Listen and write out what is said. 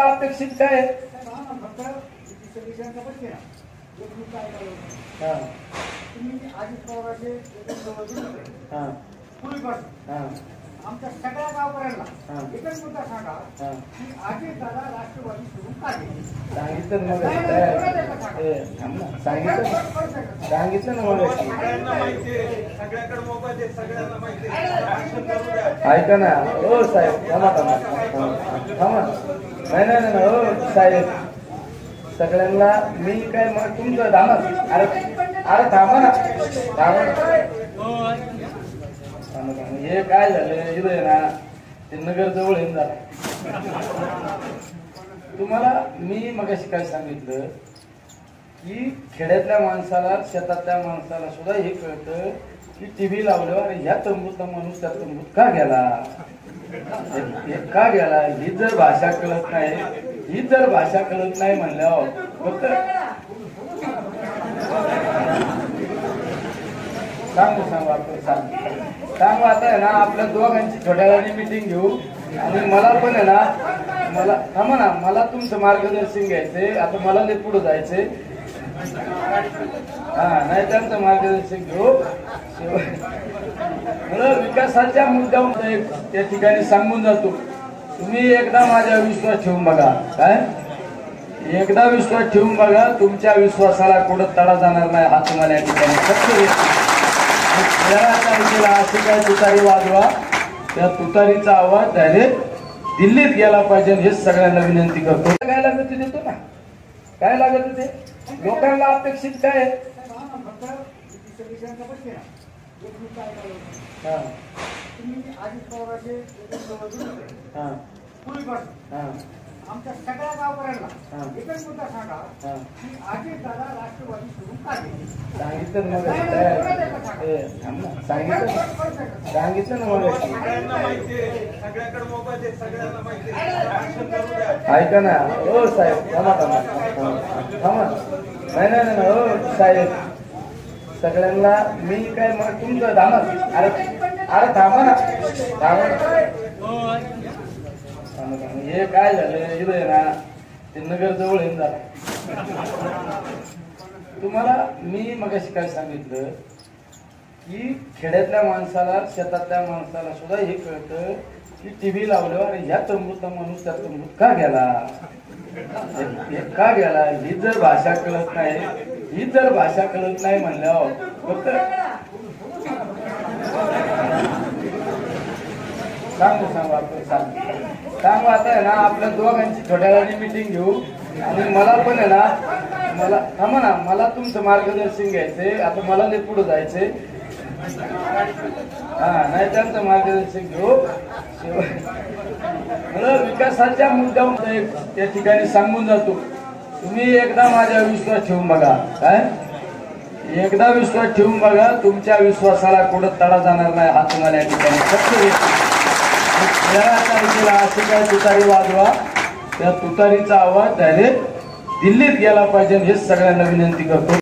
अपेक्षित काय आमच्या सगळ्या गावकऱ्यांना एकच मुद्दा सांगा की आजी दादा राष्ट्रवादी सोडून का गेले? सांगितलं ना ऐका ना हो साहेब थांबा नाही हो साहेब सगळ्यांना मी काय मग तुमचं थांबा अरे थांबा ना हे काय झालं इथं ना ते नगर जवळ येऊन झालं तुम्हाला मी मगाशी काय सांगितलं की खेड्यातल्या माणसाला शेतातल्या माणसाला सुद्धा हे कळतं की टीव्ही लावल्यावर ह्या तंबूतला माणूस त्या तंबूत का गेला ही जर भाषा कळत नाही म्हणल्यावर फक्त सांगू आता आहे ना आपल्या दोघांची थोड्या वेळाने मिटिंग घेऊ आणि मला पण आहे ना मला तुमचं मार्गदर्शन घ्यायचंय आता मला ते पुढे जायचंय नाही त्यांचं मार्गदर्शन घेऊ मला विकासाच्या मुद्द्यावर त्या ठिकाणी सांगून जातो तुम्ही एकदा माझ्यावर विश्वास ठेवून बघा तुमच्या विश्वासाला कुठं तडा जाणार नाही हा तुम्हाला या ठिकाणी सत्य अशी काय तुतारी वाजवा त्या तुतारीचा आवाज डायरेक्ट दिल्लीत गेला पाहिजे हेच सगळ्यांना विनंती करतो काय लागत देतो ना काय लागत ते लोकांना अपेक्षित काय आमच्या सगळ्या गावकऱ्यांना एकच मुद्दा सांगा की आजी दादा राष्ट्रवादी सोडून का गेले? सांगितलं ऐका ना हो साहेब थांबा नाही हो साहेब सगळ्यांना मी काय मग तुमचं अरे थांबा ना हे काय झालं इथं ना ते नगर जवळ येऊन झालं तुम्हाला मी मगाशी काय सांगितलं की खेड्यातल्या माणसाला शेतातल्या माणसाला सुद्धा हे कळतं की टीव्ही लावल्यावर ह्या तंबूतला माणूस त्या तंबूत का गेला ही जर भाषा कळत नाही म्हणल्यावर फक्त सांगू आता आहे ना आपल्या दोघांची थोड्या वेळाने मिटिंग घेऊ आणि मला पण आहे ना मला तुमचं मार्गदर्शन घ्यायचंय आता मला ते पुढे जायचंय नाही त्यांचं मार्गदर्शन घेऊ मला विकासाच्या मुद्द्यावर त्या ठिकाणी सांगून जातो तुम्ही एकदा माझ्यावर विश्वास ठेवून बघा तुमच्या विश्वासाला कुठं तडा जाणार नाही हा तुम्हाला या ठिकाणी सत्य अशी काय तुतारी वाजवा त्या तुतारीचा आवाज डायरेक्ट दिल्लीत गेला पाहिजे हेच सगळ्यांना विनंती करतो